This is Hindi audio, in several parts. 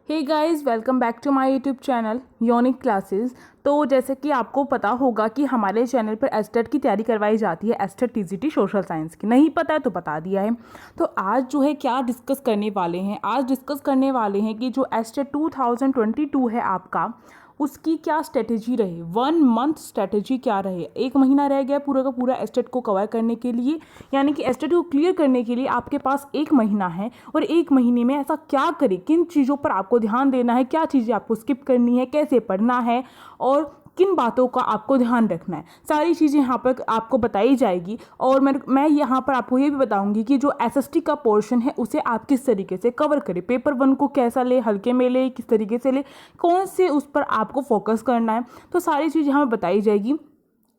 Hey guys, welcome back to my YouTube channel unique classes. तो जैसे कि आपको पता होगा कि हमारे चैनल पर एस्टेट की तैयारी करवाई जाती है, एस्टेट टीजीटी सोशल साइंस की। नहीं पता है तो बता दिया है। तो आज जो है क्या डिस्कस करने वाले हैं, आज डिस्कस करने वाले हैं कि जो एस्टेट 2022 है आपका, उसकी क्या स्ट्रेटेजी रहे, 1 मंथ स्ट्रेटेजी क्या रहे। 1 महीना रह गया पूरा का पूरा एस्टेट को कवर करने के लिए, यानी कि एस्टेट को क्लियर करने के लिए आपके पास 1 महीना है। और 1 महीने में ऐसा क्या करें, किन चीज़ों पर आपको ध्यान देना है, क्या चीज़ें आपको स्किप करनी है, कैसे पढ़ना है और किन बातों का आपको ध्यान रखना है, सारी चीज़ें यहाँ पर आपको बताई जाएगी। और मैं यहाँ पर आपको ये भी बताऊंगी कि जो एसएसटी का पोर्शन है उसे आप किस तरीके से कवर करें, पेपर 1 को कैसा ले, हल्के में ले, किस तरीके से ले, कौन से उस पर आपको फोकस करना है, तो सारी चीज़ यहाँ पर बताई जाएगी।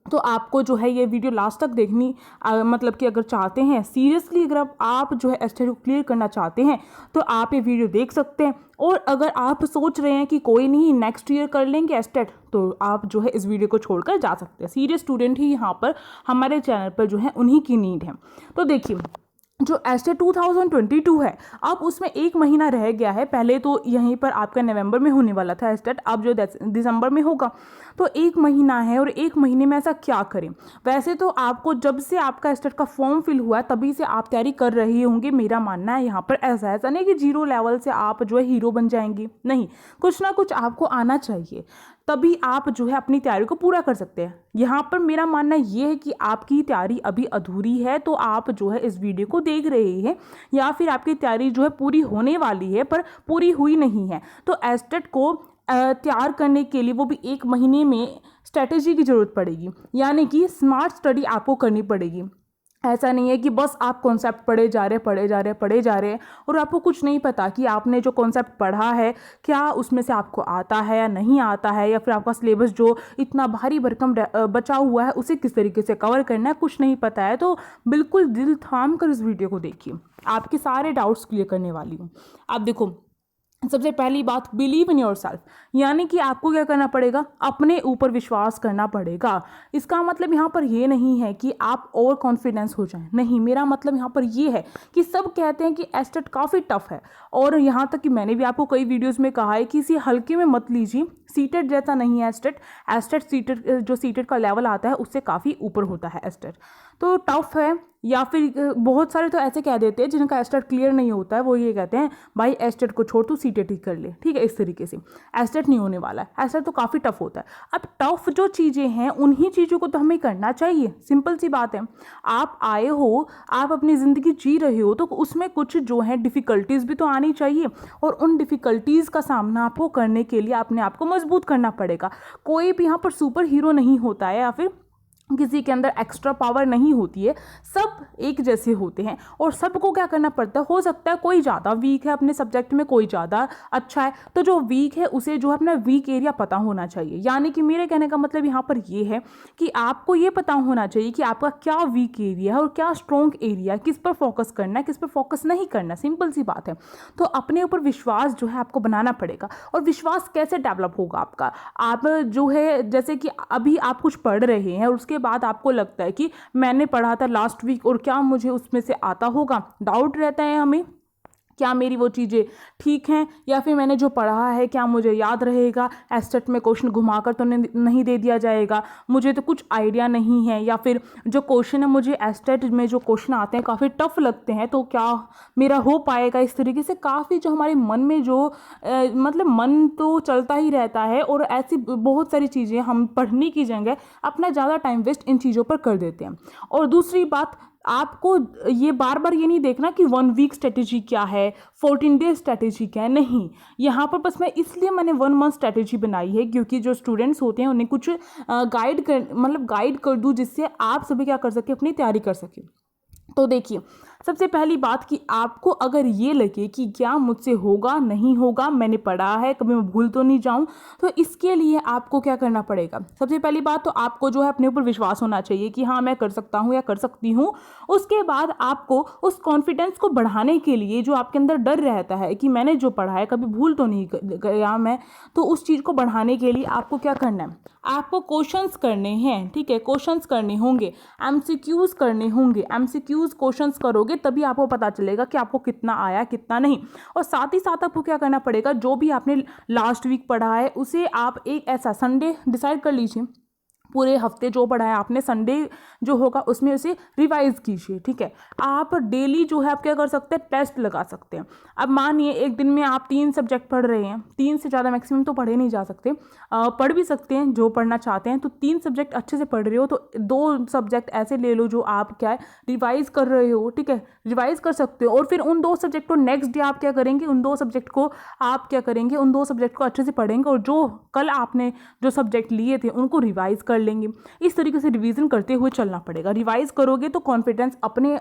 तो आपको जो है ये वीडियो लास्ट तक देखनी, मतलब कि अगर चाहते हैं सीरियसली, अगर आप जो है एस्टेट को क्लियर करना चाहते हैं तो आप ये वीडियो देख सकते हैं। और अगर आप सोच रहे हैं कि कोई नहीं नेक्स्ट ईयर कर लेंगे एस्टेट, तो आप जो है इस वीडियो को छोड़कर जा सकते हैं। सीरियस स्टूडेंट ही यहाँ पर हमारे चैनल पर जो है उन्हीं की नीड है। तो देखिए, जो एस्टेट 2022 है, अब उसमें 1 महीना रह गया है। पहले तो यहीं पर आपका नवंबर में होने वाला था एस्टेट, अब जो दिसंबर में होगा। तो 1 महीना है और 1 महीने में ऐसा क्या करें। वैसे तो आपको जब से आपका एस्टेट का फॉर्म फिल हुआ है तभी से आप तैयारी कर रही होंगे, मेरा मानना है यहाँ पर। ऐसा नहीं कि 0 लेवल से आप जो है हीरो बन जाएंगी, नहीं, कुछ ना कुछ आपको आना चाहिए, तभी आप जो है अपनी तैयारी को पूरा कर सकते हैं। यहाँ पर मेरा मानना ये है कि आपकी तैयारी अभी अधूरी है, तो आप जो है इस वीडियो को देख रहे हैं, या फिर आपकी तैयारी जो है पूरी होने वाली है पर पूरी हुई नहीं है। तो एस्टेट को तैयार करने के लिए वो भी 1 महीने में स्ट्रेटेजी की ज़रूरत पड़ेगी, यानी कि स्मार्ट स्टडी आपको करनी पड़ेगी। ऐसा नहीं है कि बस आप कॉन्सेप्ट पढ़े जा रहे हैं और आपको कुछ नहीं पता कि आपने जो कॉन्सेप्ट पढ़ा है क्या उसमें से आपको आता है या नहीं आता है, या फिर आपका सिलेबस जो इतना भारी भरकम बचा हुआ है उसे किस तरीके से कवर करना है, कुछ नहीं पता है। तो बिल्कुल दिल थाम कर इस वीडियो को देखिए, आपके सारे डाउट्स क्लियर करने वाली हूँ। आप देखो, सबसे पहली बात, बिलीव इन योर सेल्फ, यानी कि आपको क्या करना पड़ेगा, अपने ऊपर विश्वास करना पड़ेगा। इसका मतलब यहाँ पर ये नहीं है कि आप ओवर कॉन्फिडेंस हो जाएं, नहीं, मेरा मतलब यहाँ पर ये है कि सब कहते हैं कि एस्टेट काफ़ी टफ है, और यहाँ तक कि मैंने भी आपको कई वीडियोस में कहा है कि इसे हल्के में मत लीजिए। सीटेट जैसा नहीं है एस्टेट सीटेट जो सीटेट का लेवल आता है उससे काफ़ी ऊपर होता है एस्टेट। तो टफ है, या फिर बहुत सारे तो ऐसे कह देते हैं जिनका एस्टेट क्लियर नहीं होता है, वो ये कहते हैं भाई एस्टेट को छोड़ तू सीटेट ही कर ले, ठीक है। इस तरीके से एस्टेट नहीं होने वाला है, एस्टेट तो काफ़ी टफ होता है। अब टफ जो चीज़ें हैं उन्हीं चीज़ों को तो हमें करना चाहिए, सिंपल सी बात है। आप आए हो, आप अपनी ज़िंदगी जी रहे हो, तो उसमें कुछ जो है डिफ़िकल्टीज़ भी तो आनी चाहिए, और उन डिफ़िकल्टीज़ का सामना आपको करने के लिए अपने आप को मजबूत करना पड़ेगा। कोई भी यहाँ पर सुपर हीरो नहीं होता है, या फिर किसी के अंदर एक्स्ट्रा पावर नहीं होती है, सब एक जैसे होते हैं और सबको क्या करना पड़ता है। हो सकता है कोई ज़्यादा वीक है अपने सब्जेक्ट में, कोई ज़्यादा अच्छा है, तो जो वीक है उसे जो है अपना वीक एरिया पता होना चाहिए। यानी कि मेरे कहने का मतलब यहाँ पर ये है कि आपको ये पता होना चाहिए कि आपका क्या वीक एरिया है और क्या स्ट्रॉन्ग एरिया है, किस पर फोकस करना है, किस पर फोकस नहीं करना, सिंपल सी बात है। तो अपने ऊपर विश्वास जो है आपको बनाना पड़ेगा। और विश्वास कैसे डेवलप होगा आपका, आप जो है जैसे कि अभी आप कुछ पढ़ रहे हैं और उसके बाद आपको लगता है कि मैंने पढ़ा था लास्ट वीक और क्या मुझे उसमें से आता होगा, डाउट रहता है हमें, क्या मेरी वो चीज़ें ठीक हैं, या फिर मैंने जो पढ़ा है क्या मुझे याद रहेगा, एस्टेट में क्वेश्चन घुमाकर तो नहीं दे दिया जाएगा, मुझे तो कुछ आइडिया नहीं है, या फिर जो क्वेश्चन है मुझे एस्टेट में जो क्वेश्चन आते हैं काफ़ी टफ लगते हैं, तो क्या मेरा हो पाएगा। इस तरीके से काफ़ी जो हमारे मन में जो मतलब मन तो चलता ही रहता है, और ऐसी बहुत सारी चीज़ें हम पढ़ने की जगह अपना ज़्यादा टाइम वेस्ट इन चीज़ों पर कर देते हैं। और दूसरी बात, आपको ये बार बार ये नहीं देखना कि 1 वीक स्ट्रेटेजी क्या है, 14 डेज स्ट्रेटेजी क्या है, नहीं। यहाँ पर बस मैंने 1 मंथ स्ट्रेटेजी बनाई है, क्योंकि जो स्टूडेंट्स होते हैं उन्हें कुछ गाइड कर दूँ, जिससे आप सभी क्या कर सके, अपनी तैयारी कर सके। तो देखिए, सबसे पहली बात कि आपको अगर ये लगे कि क्या मुझसे होगा नहीं होगा, मैंने पढ़ा है, कभी मैं भूल तो नहीं जाऊं, तो इसके लिए आपको क्या करना पड़ेगा। सबसे पहली बात तो आपको जो है अपने ऊपर विश्वास होना चाहिए कि हाँ मैं कर सकता हूँ या कर सकती हूँ। उसके बाद आपको उस कॉन्फिडेंस को बढ़ाने के लिए, जो आपके अंदर डर रहता है कि मैंने जो पढ़ा है कभी भूल तो नहीं गया मैं, तो उस चीज़ को बढ़ाने के लिए आपको क्या करना है, आपको क्वेश्चंस करने हैं, ठीक है, क्वेश्चंस करने होंगे, एमसीक्यूज करने होंगे। एमसीक्यूज क्वेश्चंस करोगे तभी आपको पता चलेगा कि आपको कितना आया कितना नहीं। और साथ ही साथ आपको क्या करना पड़ेगा, जो भी आपने लास्ट वीक पढ़ा है उसे आप एक ऐसा संडे डिसाइड कर लीजिए, पूरे हफ्ते जो पढ़ा है आपने संडे जो होगा उसमें उसे रिवाइज कीजिए, ठीक है। आप डेली जो है आप क्या कर सकते हैं, टेस्ट लगा सकते हैं। अब मानिए एक दिन में आप 3 सब्जेक्ट पढ़ रहे हैं, 3 से ज़्यादा मैक्सिमम तो पढ़े नहीं जा सकते, पढ़ भी सकते हैं जो पढ़ना चाहते हैं। तो 3 सब्जेक्ट अच्छे से पढ़ रहे हो तो 2 सब्जेक्ट ऐसे ले लो जो आप क्या है रिवाइज कर रहे हो, ठीक है, रिवाइज कर सकते हो। और फिर उन 2 सब्जेक्ट को नेक्स्ट डे आप क्या करेंगे, उन 2 सब्जेक्ट को आप क्या करेंगे, उन 2 सब्जेक्ट को अच्छे से पढ़ेंगे और जो कल आपने जो सब्जेक्ट लिए थे उनको रिवाइज कर लेंगे। इस तरीके से रिवीजन करते हुए चलना पड़ेगा। रिवाइज करोगे तो कॉन्फिडेंस अपने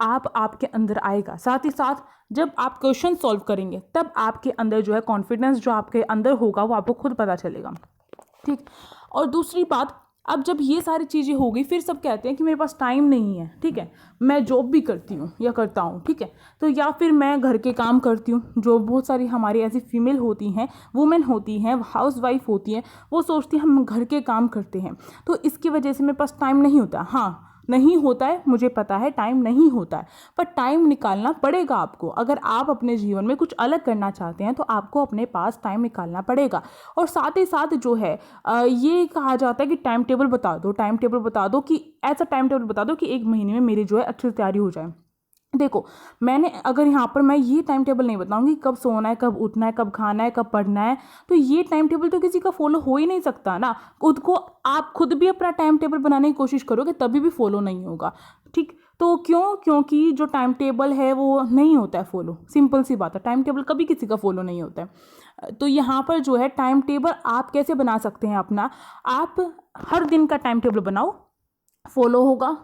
आप आपके अंदर आएगा। साथ ही साथ जब आप क्वेश्चन सॉल्व करेंगे तब आपके अंदर जो है कॉन्फिडेंस जो आपके अंदर होगा वो आपको खुद पता चलेगा, ठीक। और दूसरी बात, अब जब ये सारी चीज़ें हो गई फिर सब कहते हैं कि मेरे पास टाइम नहीं है, ठीक है, मैं जॉब भी करती हूँ या करता हूँ, ठीक है, तो या फिर मैं घर के काम करती हूँ। जो बहुत सारी हमारी ऐसी फीमेल होती हैं, वुमेन होती हैं, हाउस वाइफ होती हैं, वो सोचती हैं हम घर के काम करते हैं तो इसकी वजह से मेरे पास टाइम नहीं होता। हाँ, नहीं होता है, मुझे पता है टाइम नहीं होता है, पर टाइम निकालना पड़ेगा आपको। अगर आप अपने जीवन में कुछ अलग करना चाहते हैं तो आपको अपने पास टाइम निकालना पड़ेगा। और साथ ही साथ जो है ये कहा जाता है कि टाइम टेबल बता दो, टाइम टेबल बता दो, कि ऐसा टाइम टेबल बता दो कि 1 महीने में मेरी जो है अच्छी तैयारी हो जाए। देखो, मैंने अगर यहाँ पर मैं ये टाइम टेबल नहीं बताऊंगी कब सोना है, कब उठना है, कब खाना है, कब पढ़ना है, तो ये टाइम टेबल तो किसी का फॉलो हो ही नहीं सकता ना। आप खुद भी अपना टाइम टेबल बनाने की कोशिश करोगे तभी भी फॉलो नहीं होगा, ठीक। तो क्योंकि जो टाइम टेबल है वो नहीं होता है फॉलो, सिंपल सी बात है, टाइम टेबल कभी किसी का फॉलो नहीं होता है। तो यहाँ पर जो है टाइम टेबल आप कैसे बना सकते हैं अपना, आप हर दिन का टाइम टेबल बनाओ, फॉलो होगा।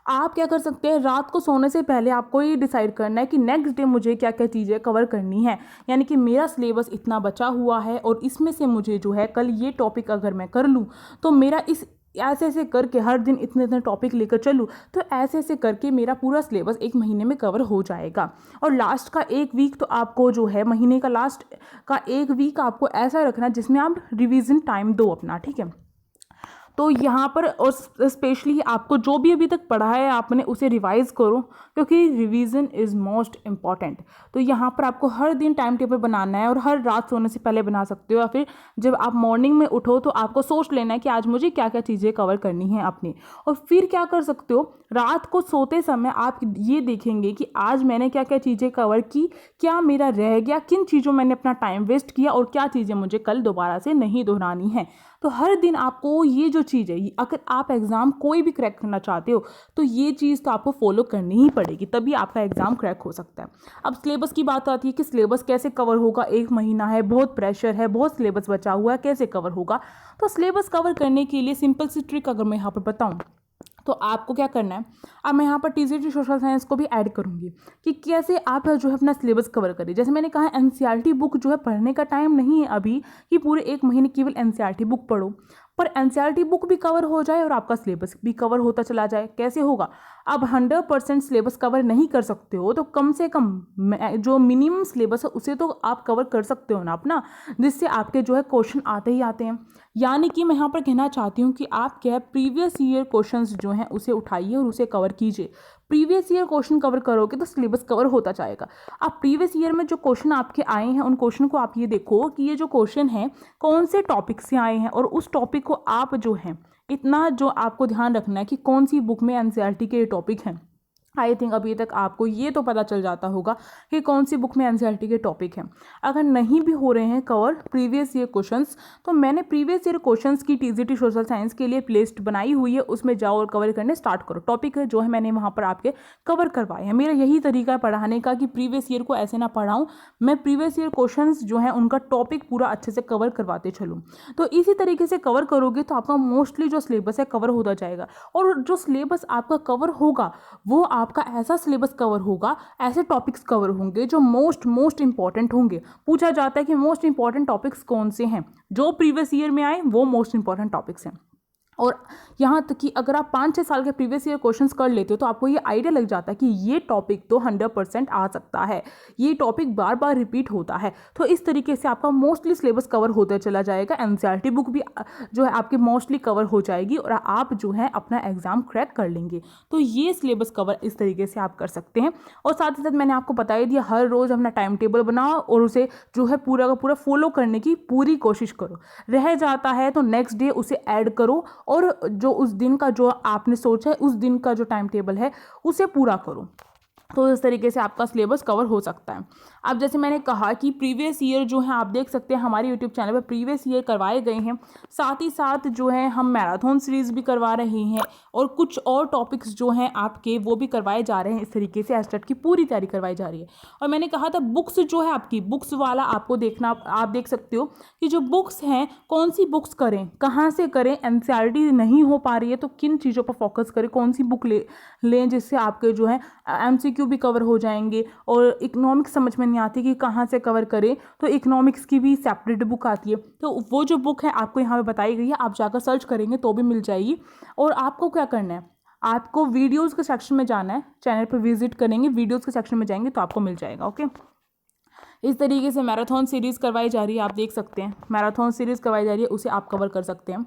आप क्या कर सकते हैं, रात को सोने से पहले आपको ये डिसाइड करना है कि नेक्स्ट डे मुझे क्या क्या चीज़ें कवर करनी है, यानी कि मेरा सिलेबस इतना बचा हुआ है और इसमें से मुझे जो है कल ये टॉपिक अगर मैं कर लूँ तो मेरा इस ऐसे ऐसे करके हर दिन इतने इतने टॉपिक लेकर चलूँ तो ऐसे ऐसे करके मेरा पूरा सिलेबस 1 महीने में कवर हो जाएगा। और लास्ट का 1 वीक तो आपको जो है महीने का लास्ट का 1 वीक आपको ऐसा रखना जिसमें आप रिवीजन टाइम दो अपना, ठीक है। तो यहाँ पर और स्पेशली आपको जो भी अभी तक पढ़ा है आपने उसे रिवाइज़ करो, क्योंकि रिवीजन इज़ मोस्ट इम्पॉर्टेंट। तो यहाँ पर आपको हर दिन टाइम टेबल बनाना है और हर रात सोने से पहले बना सकते हो, या फिर जब आप मॉर्निंग में उठो तो आपको सोच लेना है कि आज मुझे क्या क्या चीज़ें कवर करनी है अपनी। और फिर क्या कर सकते हो, रात को सोते समय आप ये देखेंगे कि आज मैंने क्या क्या चीज़ें कवर की, क्या मेरा रह गया, किन चीज़ों मैंने अपना टाइम वेस्ट किया और क्या चीज़ें मुझे कल दोबारा से नहीं दोहरानी है। तो हर दिन आपको ये जो चीज़ है, अगर आप एग्ज़ाम कोई भी क्रैक करना चाहते हो तो ये चीज़ तो आपको फॉलो करनी ही पड़ेगी, तभी आपका एग्ज़ाम क्रैक हो सकता है। अब सिलेबस की बात आती है कि सिलेबस कैसे कवर होगा, 1 महीना है, बहुत प्रेशर है, बहुत सिलेबस बचा हुआ है, कैसे कवर होगा। तो सिलेबस कवर करने के लिए सिंपल सी ट्रिक अगर मैं यहाँ पर बताऊँ तो आपको क्या करना है, अब मैं यहाँ पर टीजीटी सोशल साइंस को भी ऐड करूँगी कि कैसे आप जो है अपना सिलेबस कवर करिए। जैसे मैंने कहा एनसीईआरटी बुक जो है पढ़ने का टाइम नहीं है अभी कि पूरे 1 महीने केवल एनसीईआरटी बुक पढ़ो, पर एनसीईआरटी बुक भी कवर हो जाए और आपका सिलेबस भी कवर होता चला जाए। कैसे होगा, अब 100% सिलेबस कवर नहीं कर सकते हो तो कम से कम जो मिनिमम सिलेबस है उसे तो आप कवर कर सकते हो ना अपना, जिससे आपके जो है क्वेश्चन आते ही आते हैं। यानी कि मैं यहाँ पर कहना चाहती हूँ कि आप क्या प्रीवियस ईयर क्वेश्चंस जो हैं उसे उठाइए और उसे कवर कीजिए। प्रीवियस ईयर क्वेश्चन कवर करोगे तो सिलेबस कवर होता जाएगा। आप प्रीवियस ईयर में जो क्वेश्चन आपके आए हैं उन क्वेश्चन को आप ये देखो कि ये जो क्वेश्चन है कौन से टॉपिक से आए हैं, और उस टॉपिक को आप जो है इतना जो आपको ध्यान रखना है कि कौन सी बुक में एनसीईआरटी के टॉपिक हैं। आई थिंक अभी तक आपको ये तो पता चल जाता होगा कि कौन सी बुक में एनसीईआरटी के टॉपिक हैं। अगर नहीं भी हो रहे हैं कवर प्रीवियस ईयर क्वेश्चंस तो मैंने प्रीवियस ईयर क्वेश्चंस की टीजीटी सोशल साइंस के लिए प्लेलिस्ट बनाई हुई है, उसमें जाओ और कवर करने स्टार्ट करो। टॉपिक जो है मैंने वहाँ पर आपके कवर करवाए हैं। मेरा यही तरीका है पढ़ाने का कि प्रीवियस ईयर को ऐसे ना पढ़ाऊँ, मैं प्रीवियस ईयर क्वेश्चन जो है उनका टॉपिक पूरा अच्छे से कवर करवाते चलूँ। तो इसी तरीके से कवर करोगे तो आपका मोस्टली जो सिलेबस है कवर होता जाएगा, और जो सिलेबस आपका कवर होगा वो आपका ऐसा सिलेबस कवर होगा, ऐसे टॉपिक्स कवर होंगे जो मोस्ट इंपॉर्टेंट होंगे। पूछा जाता है कि मोस्ट इंपॉर्टेंट टॉपिक्स कौन से हैं, जो प्रीवियस ईयर में आए वो मोस्ट इंपॉर्टेंट टॉपिक्स हैं। और यहाँ तक कि अगर आप 5-6 साल के प्रीवियस ईयर क्वेश्चंस कर लेते हो तो आपको ये आइडिया लग जाता है कि ये टॉपिक तो 100% आ सकता है, ये टॉपिक बार बार रिपीट होता है। तो इस तरीके से आपका मोस्टली सिलेबस कवर होता चला जाएगा। एनसीईआरटी बुक भी जो है आपकी मोस्टली कवर हो जाएगी और आप जो है अपना एग्जाम क्रैक कर लेंगे। तो ये सिलेबस कवर इस तरीके से आप कर सकते हैं। और साथ ही साथ मैंने आपको बता ही दिया, हर रोज़ अपना टाइम टेबल बनाओ और उसे जो है पूरा का पूरा फॉलो करने की पूरी कोशिश करो। रह जाता है तो नेक्स्ट डे उसे ऐड करो और जो उस दिन का जो आपने सोचा है उस दिन का जो टाइम टेबल है उसे पूरा करो। तो इस तरीके से आपका सिलेबस कवर हो सकता है। अब जैसे मैंने कहा कि प्रीवियस ईयर जो है आप देख सकते हैं हमारे यूट्यूब चैनल पर प्रीवियस ईयर करवाए गए हैं। साथ ही साथ जो है हम मैराथन सीरीज़ भी करवा रहे हैं और कुछ और टॉपिक्स जो हैं आपके वो भी करवाए जा रहे हैं। इस तरीके से एस्टेट की पूरी तैयारी करवाई जा रही है। और मैंने कहा था बुक्स जो है आपकी बुक्स वाला आपको देखना, आप देख सकते हो कि जो बुक्स हैं कौन सी बुक्स करें, कहाँ से करें। एनसीईआरटी नहीं हो पा रही है तो किन चीज़ों पर फोकस करें, कौन सी बुक लें जिससे आपके जो है एमसीक्यू भी कवर हो जाएंगे। और इकोनॉमिक्स समझ में नहीं आती कि कहाँ से कवर करें, तो इकोनॉमिक्स की भी सेपरेट बुक आती है। तो वो जो बुक है आपको यहाँ पे बताई गई है, आप जाकर सर्च करेंगे तो भी मिल जाएगी। और आपको क्या करना है, आपको वीडियोज़ के सेक्शन में जाना है, चैनल पर विजिट करेंगे, वीडियोज़ के सेक्शन में जाएंगे तो आपको मिल जाएगा। ओके, इस तरीके से मैराथन सीरीज़ करवाई जा रही है। आप देख सकते हैं मैराथन सीरीज़ करवाई जा रही है, उसे आप कवर कर सकते हैं।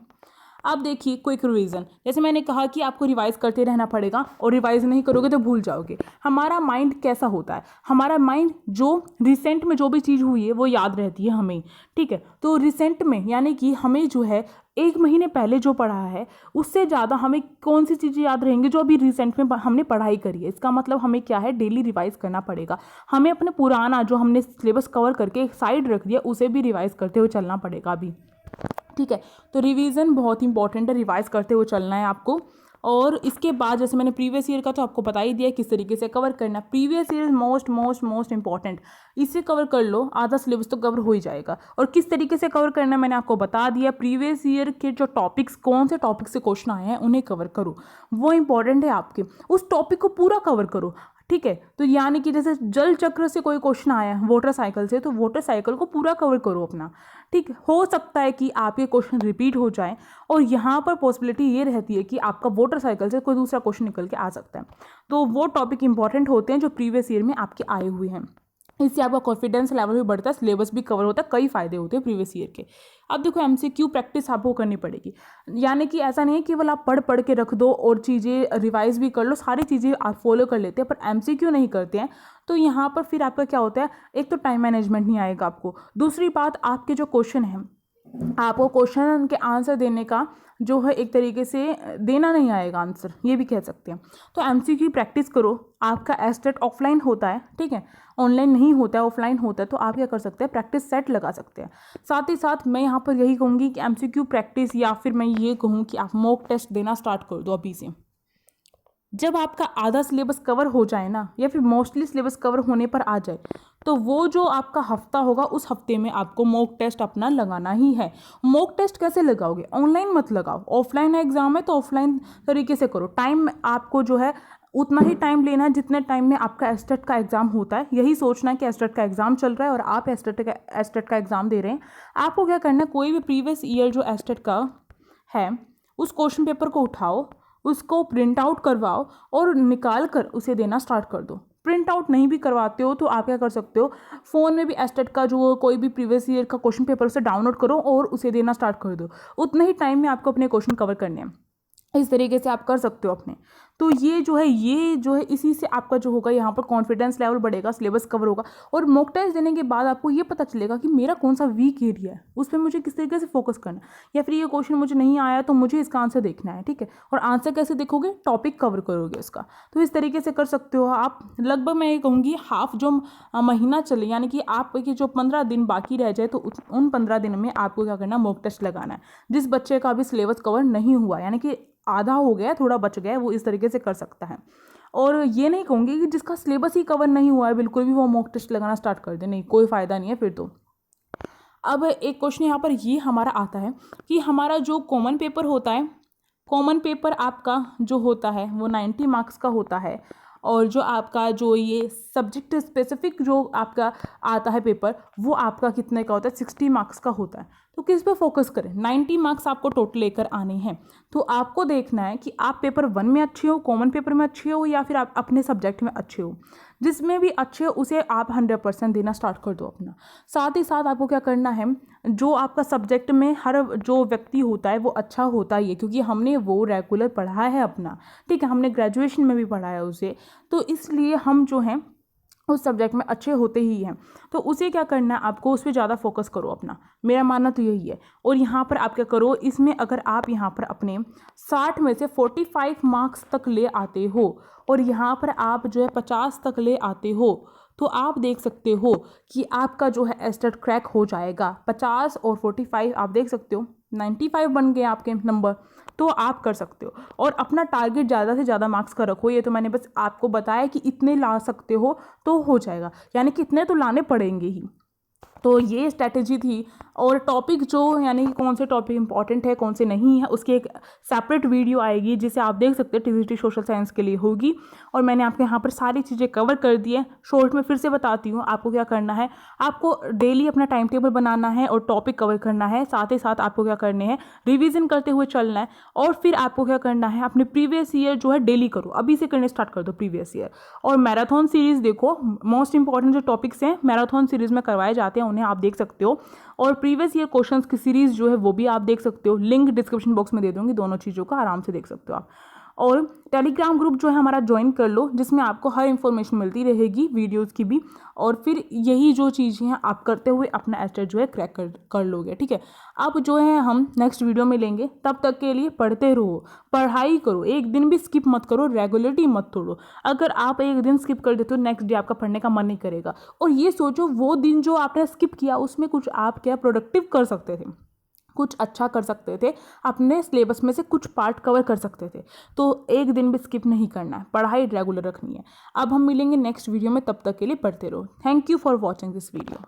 अब देखिए क्विक रिवीजन, जैसे मैंने कहा कि आपको रिवाइज करते रहना पड़ेगा और रिवाइज नहीं करोगे तो भूल जाओगे। हमारा माइंड कैसा होता है, हमारा माइंड जो रिसेंट में जो भी चीज़ हुई है वो याद रहती है हमें, ठीक है। तो रिसेंट में यानी कि हमें जो है 1 महीने पहले जो पढ़ा है उससे ज़्यादा हमें कौन सी चीज़ें याद रहेंगी जो अभी रिसेंट में हमने पढ़ाई करी है। इसका मतलब हमें क्या है, डेली रिवाइज करना पड़ेगा। हमें अपने पुराना जो हमने सिलेबस कवर करके एक साइड रख दिया उसे भी रिवाइज करते हुए चलना पड़ेगा अभी, ठीक है। तो रिवीजन बहुत इंपॉर्टेंट है, रिवाइज करते हुए चलना है आपको। और इसके बाद जैसे मैंने प्रीवियस ईयर का तो आपको बता ही दिया किस तरीके से कवर करना। Previous year most most most important, इसे कवर कर लो, आधा सिलेबस तो कवर हो ही जाएगा। और किस तरीके से कवर करना मैंने आपको बता दिया। प्रीवियस ईयर के जो टॉपिक्स, कौन से टॉपिक से क्वेश्चन आए हैं उन्हें कवर करो, वो इंपॉर्टेंट है आपके। उस टॉपिक को पूरा कवर करो, ठीक है। तो यानी कि जैसे जल चक्र से कोई क्वेश्चन आया है वाटर साइकिल से, तो वाटर साइकिल को पूरा कवर करो अपना, ठीक। हो सकता है कि आपके क्वेश्चन रिपीट हो जाए और यहाँ पर पॉसिबिलिटी ये रहती है कि आपका वाटर साइकिल से कोई दूसरा क्वेश्चन निकल के आ सकता है। तो वो टॉपिक इंपॉर्टेंट होते हैं जो प्रीवियस ईयर में आपके आए हुए हैं। इससे आपका कॉन्फिडेंस लेवल भी बढ़ता है, सिलेबस भी कवर होता है, कई फायदे होते हैं प्रीवियस ईयर के। अब देखो एमसीक्यू प्रैक्टिस आपको करनी पड़ेगी, यानी कि ऐसा नहीं है केवल आप पढ़ पढ़ के रख दो और चीज़ें रिवाइज भी कर लो, सारी चीज़ें आप फॉलो कर लेते हैं पर एमसीक्यू नहीं करते हैं। तो यहाँ पर फिर आपका क्या होता है, एक तो टाइम मैनेजमेंट नहीं आएगा आपको, दूसरी बात आपके जो क्वेश्चन है आपको क्वेश्चन के आंसर देने का जो है एक तरीके से देना नहीं आएगा आंसर, ये भी कह सकते हैं। तो एमसीक्यू प्रैक्टिस करो। आपका एस्टेट ऑफलाइन होता है, ठीक है, ऑनलाइन नहीं होता है, ऑफलाइन होता है। तो आप क्या कर सकते हैं, प्रैक्टिस सेट लगा सकते हैं। साथ ही साथ मैं यहाँ पर यही कहूँगी कि एमसीक्यू प्रैक्टिस, या फिर मैं ये कहूँ कि आप मॉक टेस्ट देना स्टार्ट कर दो अभी से। जब आपका आधा सिलेबस कवर हो जाए ना, या फिर मोस्टली सिलेबस कवर होने पर आ जाए, तो वो जो आपका हफ्ता होगा उस हफ्ते में आपको मॉक टेस्ट अपना लगाना ही है। मॉक टेस्ट कैसे लगाओगे, ऑनलाइन मत लगाओ, ऑफलाइन एग्जाम है तो ऑफलाइन तरीके से करो। टाइम आपको जो है उतना ही टाइम लेना है जितने टाइम में आपका एस्टेट का एग्जाम होता है। यही सोचना है कि एस्टेट का एग्जाम चल रहा है और आप एस्टेट का एग्जाम दे रहे हैं। आपको क्या करना है, कोई भी प्रीवियस ईयर जो एस्टेट का है उस क्वेश्चन पेपर को उठाओ, उसको प्रिंट आउट करवाओ और निकाल कर उसे देना स्टार्ट कर दो। प्रिंट आउट नहीं भी करवाते हो तो आप क्या कर सकते हो, फ़ोन में भी एस्टेट का जो कोई भी प्रीवियस ईयर का क्वेश्चन पेपर उसे डाउनलोड करो और उसे देना स्टार्ट कर दो। उतने ही टाइम में आपको अपने क्वेश्चन कवर करने हैं। इस तरीके से आप कर सकते हो अपने। तो ये जो है इसी से आपका जो होगा यहाँ पर कॉन्फिडेंस लेवल बढ़ेगा, सिलेबस कवर होगा। और मॉक टेस्ट देने के बाद आपको ये पता चलेगा कि मेरा कौन सा वीक एरिया है, उस पर मुझे किस तरीके से फोकस करना है। या फिर ये क्वेश्चन मुझे नहीं आया तो मुझे इसका आंसर देखना है, ठीक है। और आंसर कैसे देखोगे, टॉपिक कवर करोगे उसका। तो इस तरीके से कर सकते हो आप। लगभग मैं ये कहूँगी हाफ जो महीना चले, यानी कि आपके जो 15 दिन बाकी रह जाए, तो उन 15 दिन में आपको क्या करना है, मॉक टेस्ट लगाना है। जिस बच्चे का अभी सिलेबस कवर नहीं हुआ, यानी कि आधा हो गया, थोड़ा बच गया, वो इस तरीके से कर सकता है। और ये नहीं कहूँगी कि जिसका सिलेबस ही कवर नहीं हुआ है बिल्कुल भी वो मॉक टेस्ट लगाना स्टार्ट कर दे, नहीं, कोई फ़ायदा नहीं है फिर तो। अब एक क्वेश्चन यहाँ पर ये हमारा आता है कि हमारा जो कॉमन पेपर होता है, कॉमन पेपर आपका जो होता है वो 90 मार्क्स का होता है। और जो आपका जो ये सब्जेक्ट स्पेसिफिक जो आपका आता है पेपर, वो आपका कितने का होता है, 60 मार्क्स का होता है। तो किस पे फोकस करें। 90 मार्क्स आपको टोटल लेकर आने हैं, तो आपको देखना है कि आप पेपर 1 में अच्छे हो, कॉमन पेपर में अच्छे हो, या फिर आप अपने सब्जेक्ट में अच्छे हो। जिसमें भी अच्छे हो उसे आप 100% देना स्टार्ट कर दो अपना। साथ ही साथ आपको क्या करना है, जो आपका सब्जेक्ट में हर जो व्यक्ति होता है वो अच्छा होता ही है, क्योंकि हमने वो रेगुलर पढ़ा है अपना, ठीक है, हमने ग्रेजुएशन में भी पढ़ा है उसे, तो इसलिए हम जो हैं उस सब्जेक्ट में अच्छे होते ही हैं। तो उसे क्या करना है, आपको उस पर ज़्यादा फोकस करो अपना, मेरा मानना तो यही है। और यहाँ पर आप क्या करो, इसमें अगर आप यहाँ पर अपने 60 में से 45 मार्क्स तक ले आते हो और यहाँ पर आप जो है 50 तक ले आते हो, तो आप देख सकते हो कि आपका जो है एस्टेट क्रैक हो जाएगा। 50 और 45 आप देख सकते हो 95 बन गए आपके नंबर, तो आप कर सकते हो। और अपना टारगेट ज़्यादा से ज़्यादा मार्क्स का रखो, ये तो मैंने बस आपको बताया कि इतने ला सकते हो तो हो जाएगा, यानी कि इतने तो लाने पड़ेंगे ही। तो ये स्ट्रैटेजी थी। और टॉपिक जो यानी कि कौन से टॉपिक इंपॉर्टेंट है कौन से नहीं है, उसकी एक सेपरेट वीडियो आएगी जिसे आप देख सकते हैं, टीजीटी सोशल साइंस के लिए होगी। और मैंने आपके यहाँ पर सारी चीज़ें कवर कर दी है। शॉर्ट में फिर से बताती हूँ आपको क्या करना है, आपको डेली अपना टाइम टेबल बनाना है और टॉपिक कवर करना है। साथ ही साथ आपको क्या करने हैं, रिविजन करते हुए चलना है। और फिर आपको क्या करना है, अपने प्रीवियस ईयर जो है डेली करो, अभी से करने स्टार्ट कर दो प्रीवियस ईयर। और मैराथन सीरीज़ देखो, मोस्ट इंपॉर्टेंट जो टॉपिक्स हैं मैराथन सीरीज़ में करवाए जाते हैं, उन्हें आप देख सकते हो। और प्रीवियस ईयर क्वेश्चंस की सीरीज़ जो है वो भी आप देख सकते हो, लिंक डिस्क्रिप्शन बॉक्स में दे दूंगी, दोनों चीज़ों का आराम से देख सकते हो आप। और टेलीग्राम ग्रुप जो है हमारा ज्वाइन कर लो, जिसमें आपको हर इन्फॉर्मेशन मिलती रहेगी, वीडियोज़ की भी। और फिर यही जो चीज़ें हैं आप करते हुए अपना एस्टेट जो है क्रैक कर लोगे, ठीक है। अब जो है हम नेक्स्ट वीडियो में लेंगे, तब तक के लिए पढ़ते रहो, पढ़ाई करो, एक दिन भी स्किप मत करो, रेगुलरिटी मत तोड़ो। अगर आप एक दिन स्किप कर देते हो, नेक्स्ट डे आपका पढ़ने का मन नहीं करेगा। और ये सोचो वो दिन जो आपने स्किप किया उसमें कुछ आप क्या प्रोडक्टिव कर सकते थे, कुछ अच्छा कर सकते थे, अपने सिलेबस में से कुछ पार्ट कवर कर सकते थे। तो एक दिन भी स्किप नहीं करना है, पढ़ाई रेगुलर रखनी है। अब हम मिलेंगे नेक्स्ट वीडियो में, तब तक के लिए पढ़ते रहो। Thank you for watching this video.